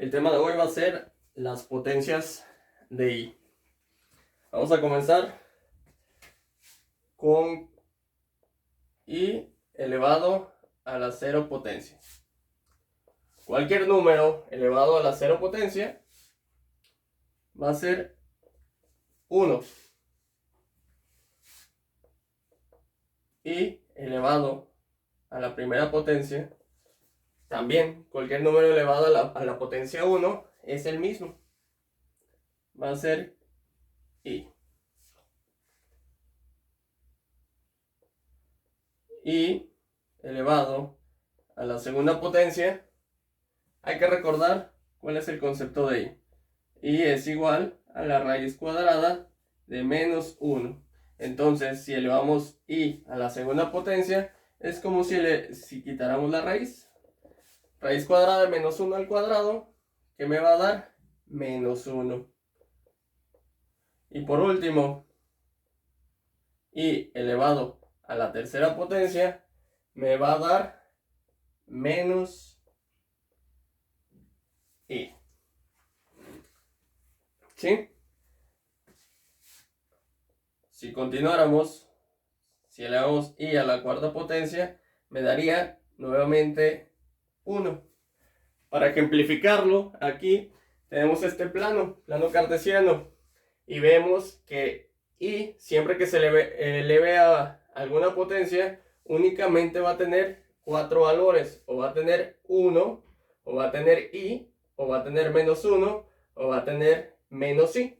El tema de hoy va a ser las potencias de i. Vamos a comenzar con i elevado a la 0 potencia. Cualquier número elevado a la 0 potencia va a ser 1. Y elevado a la primera potencia, también cualquier número elevado a la potencia 1 es el mismo. Va a ser i. Y elevado a la segunda potencia, hay que recordar cuál es el concepto de i. I es igual a la raíz cuadrada de menos 1. Entonces, si elevamos i a la segunda potencia, es como si quitáramos la raíz. Raíz cuadrada de menos 1 al cuadrado, que me va a dar menos 1. Y por último, i elevado a la tercera potencia me va a dar menos i. ¿Sí? Si continuáramos, si elevamos i a la cuarta potencia, me daría nuevamente 1. Para ejemplificarlo, aquí tenemos este plano cartesiano, y vemos que i, siempre que se eleve a alguna potencia, únicamente va a tener 4 valores, o va a tener 1, o va a tener i, o va a tener menos 1, o va a tener menos i.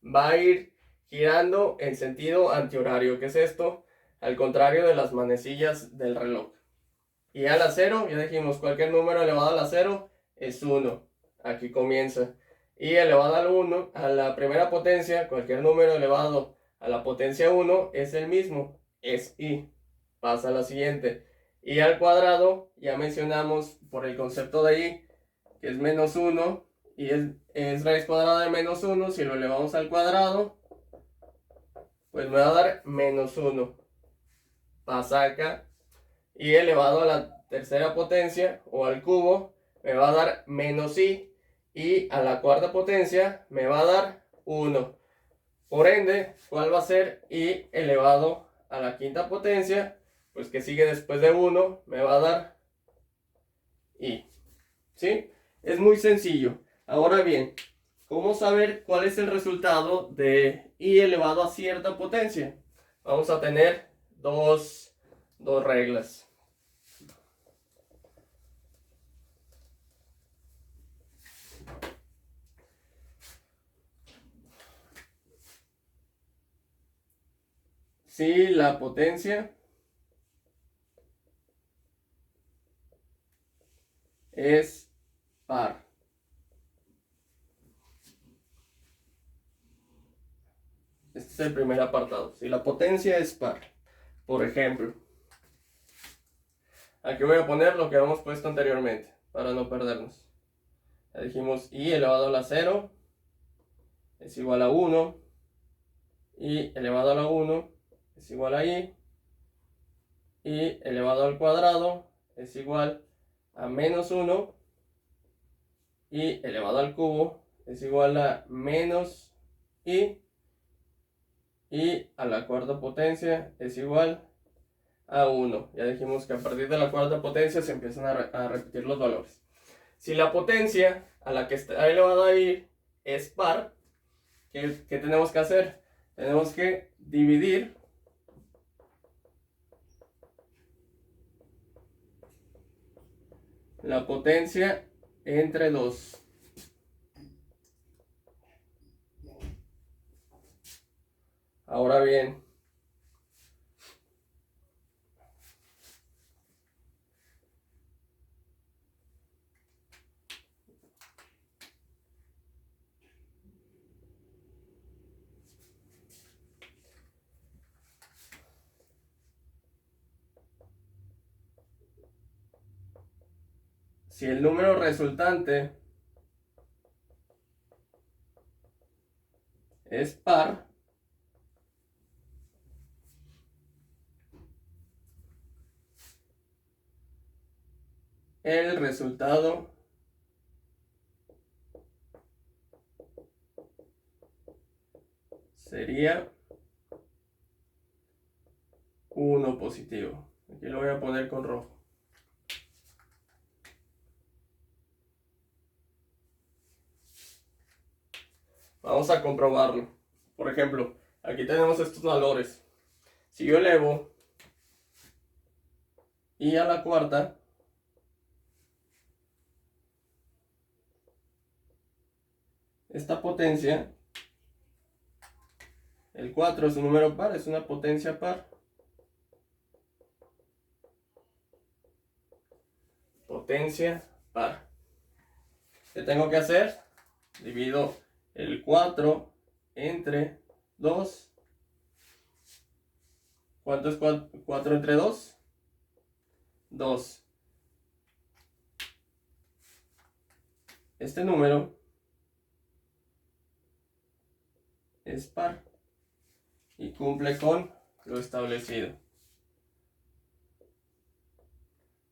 Va a ir girando en sentido antihorario. ¿Qué es esto? Al contrario de las manecillas del reloj. Y a la 0, ya dijimos, cualquier número elevado a la 0 es 1. Aquí comienza. Y elevado al 1, a la primera potencia, cualquier número elevado a la potencia 1 es el mismo, es i. Pasa a la siguiente. Y al cuadrado, ya mencionamos por el concepto de i, que es menos 1, y es raíz cuadrada de menos 1. Si lo elevamos al cuadrado, pues me va a dar menos 1. Pasa acá. Y elevado a la tercera potencia o al cubo me va a dar menos i, y a la cuarta potencia me va a dar 1. Por ende, ¿cuál va a ser i elevado a la quinta potencia? Pues que sigue después de 1, me va a dar i. ¿Sí? Es muy sencillo. Ahora bien, ¿cómo saber cuál es el resultado de i elevado a cierta potencia? Vamos a tener dos reglas. Si la potencia es par. Este es el primer apartado. Si la potencia es par. Por ejemplo, aquí voy a poner lo que habíamos puesto anteriormente, para no perdernos. Ya dijimos i elevado a la 0 es igual a 1. I elevado a la 1 es igual a i. I elevado al cuadrado es igual a menos 1. I elevado al cubo es igual a menos i. Y a la cuarta potencia es igual a 1. Ya dijimos que a partir de la cuarta potencia se empiezan a repetir los valores. Si la potencia a la que está elevado a i es par, ¿qué tenemos que hacer? Tenemos que dividir la potencia entre 2. Ahora bien, si el número resultante es par, el resultado sería 1 positivo. Aquí lo voy a poner con rojo. Vamos a comprobarlo. Por ejemplo, aquí tenemos estos valores. Si yo elevo y a la cuarta, esta potencia, el 4 es un número par, es una potencia par. Potencia par. ¿Qué tengo que hacer? Divido el 4 entre 2. ¿Cuánto es 4 entre 2? 2. Este número es par y cumple con lo establecido.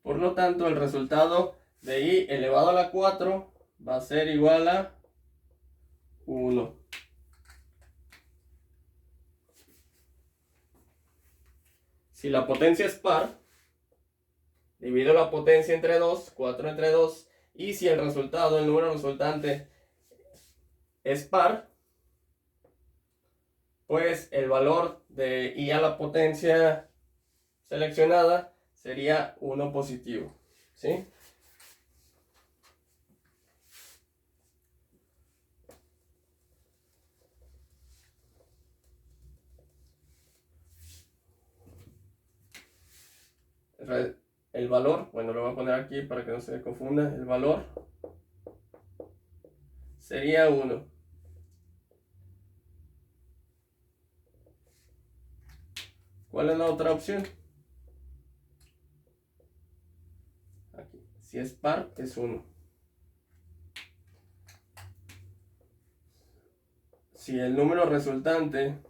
Por lo tanto, el resultado de i elevado a la 4 va a ser igual a 1. Si la potencia es par, divido la potencia entre 2, 4 entre 2, y si el resultado, el número resultante es par, pues el valor de i a la potencia seleccionada sería 1 positivo, ¿sí? El valor, bueno, lo voy a poner aquí para que no se me confunda, el valor sería 1. ¿Cuál es la otra opción? Aquí. Si es par, es 1. Si el número resultante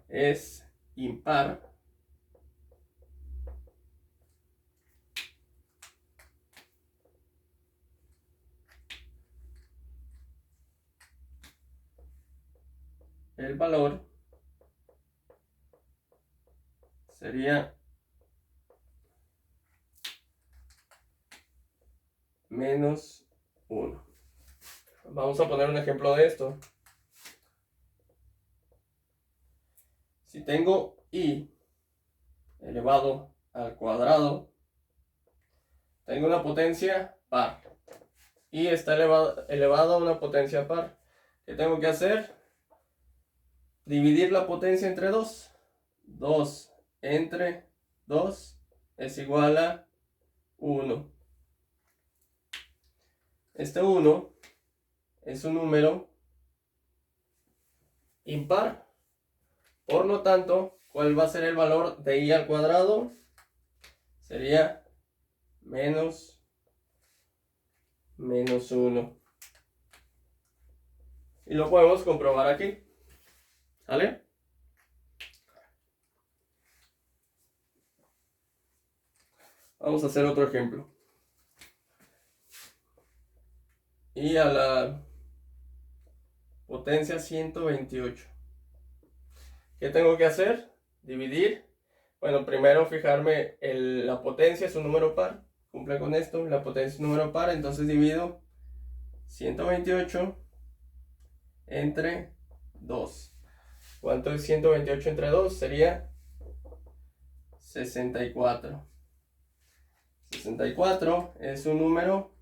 es impar, el valor sería menos 1. Vamos a poner un ejemplo de esto. Si tengo i elevado al cuadrado, tengo una potencia par. Y está elevado a una potencia par. ¿Qué tengo que hacer? Dividir la potencia entre 2. 2 entre 2 es igual a 1. Este 1 es un número impar. Por lo tanto, ¿cuál va a ser el valor de i al cuadrado? Sería menos 1. Y lo podemos comprobar aquí. ¿Vale? Vamos a hacer otro ejemplo. Y a la potencia 128. ¿Qué tengo que hacer? Dividir. Bueno, primero fijarme, la potencia es un número par. Cumple con esto, la potencia es un número par, entonces divido 128 entre 2. ¿Cuánto es 128 entre 2? Sería 64. 64 es un número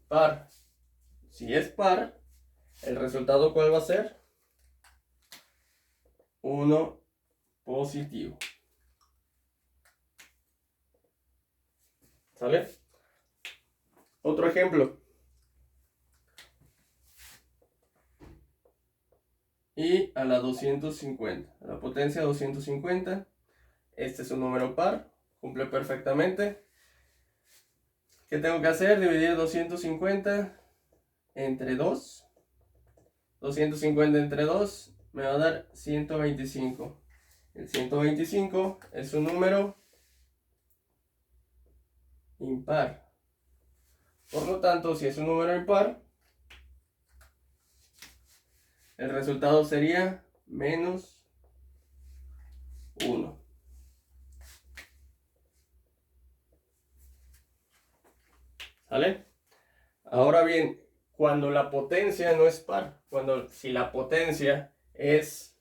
par. Si es par, ¿el resultado cuál va a ser? 1 positivo. ¿Sale? Otro ejemplo. Y a la 250, a la potencia 250, este es un número par, cumple perfectamente. ¿Qué tengo que hacer? Dividir 250 entre 2. 250 entre 2 me va a dar 125. El 125 es un número impar. Por lo tanto, si es un número impar, el resultado sería menos 1. ¿Sale? Ahora bien, cuando la potencia no es par, si la potencia es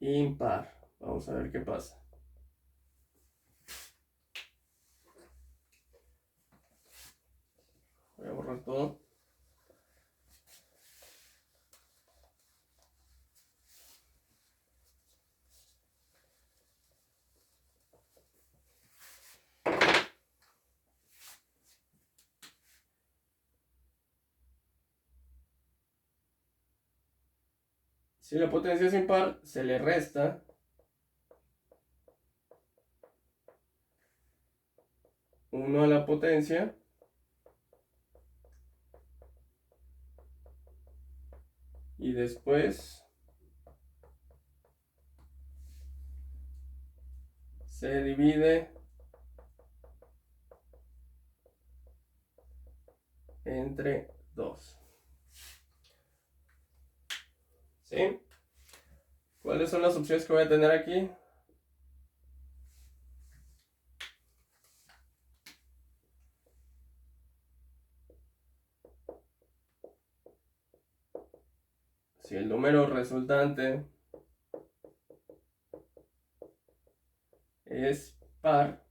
impar, vamos a ver qué pasa. Voy a borrar todo. Si la potencia es impar, se le resta uno a la potencia y después se divide entre 2. ¿Sí? ¿Cuáles son las opciones que voy a tener aquí? Si el número resultante es par,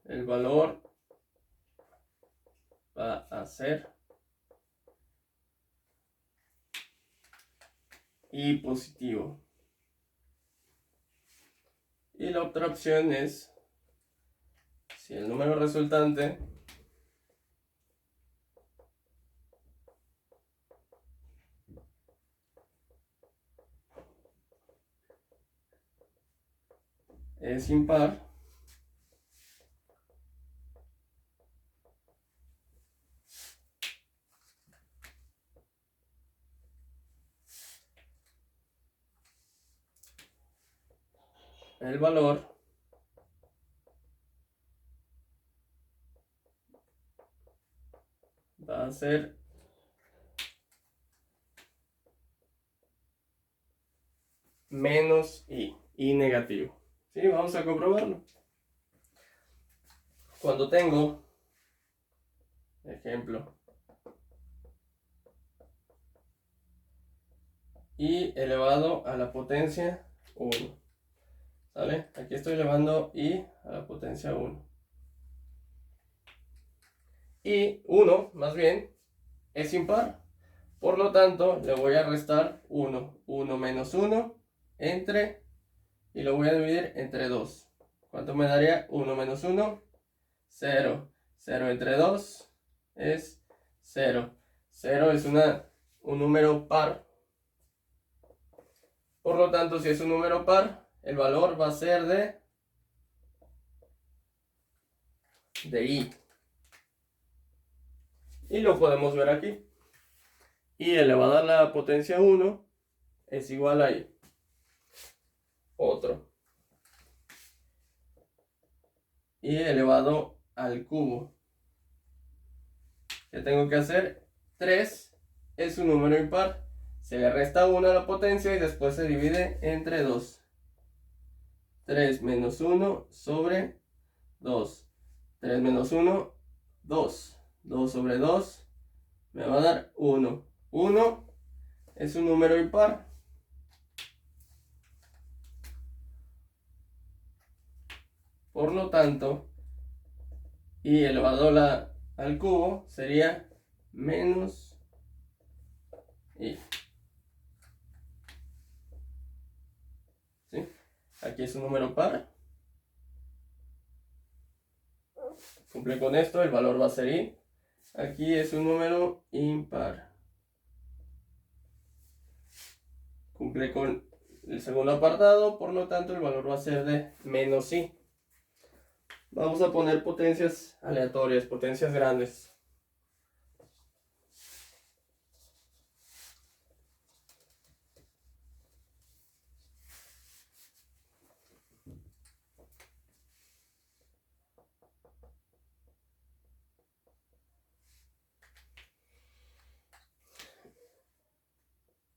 el valor va a ser y positivo. Y la otra opción es, si el número resultante es impar, el valor va a ser menos y negativo. ¿Sí? Vamos a comprobarlo. Cuando tengo, ejemplo, y elevado a la potencia 1. ¿Sale? Aquí estoy elevando y a la potencia 1. Y 1, más bien, es impar. Por lo tanto, le voy a restar 1. 1 menos 1 entre, y lo voy a dividir entre 2. ¿Cuánto me daría 1 menos 1? 0. 0 entre 2 es 0. 0 es un número par. Por lo tanto, si es un número par, el valor va a ser de i. Y lo podemos ver aquí. I elevado a la potencia 1 es igual a i. Otro. I elevado al cubo. ¿Qué tengo que hacer? 3 es un número impar. Se le resta 1 a la potencia y después se divide entre 2. 3 menos 1 sobre 2. 3 menos 1, 2. 2 sobre 2 me va a dar 1. 1 es un número impar. Por lo tanto, i elevado al cubo sería menos i. ¿Sí? Aquí es un número par. Cumple con esto, el valor va a ser i. Aquí es un número impar. Cumple con el segundo apartado, por lo tanto el valor va a ser de menos i. Vamos a poner potencias aleatorias, potencias grandes.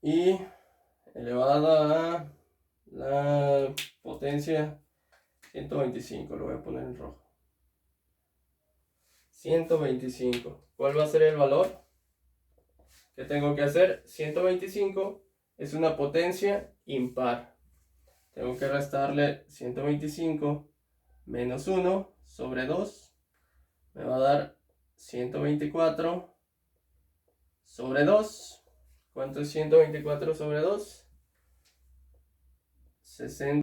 Y elevada a la potencia 125, lo voy a poner en rojo. 125. ¿Cuál va a ser el valor que tengo que hacer? 125 es una potencia impar. Tengo que restarle 125 menos 1 sobre 2. Me va a dar 124 sobre 2. ¿Cuánto es 124 sobre 2? 60.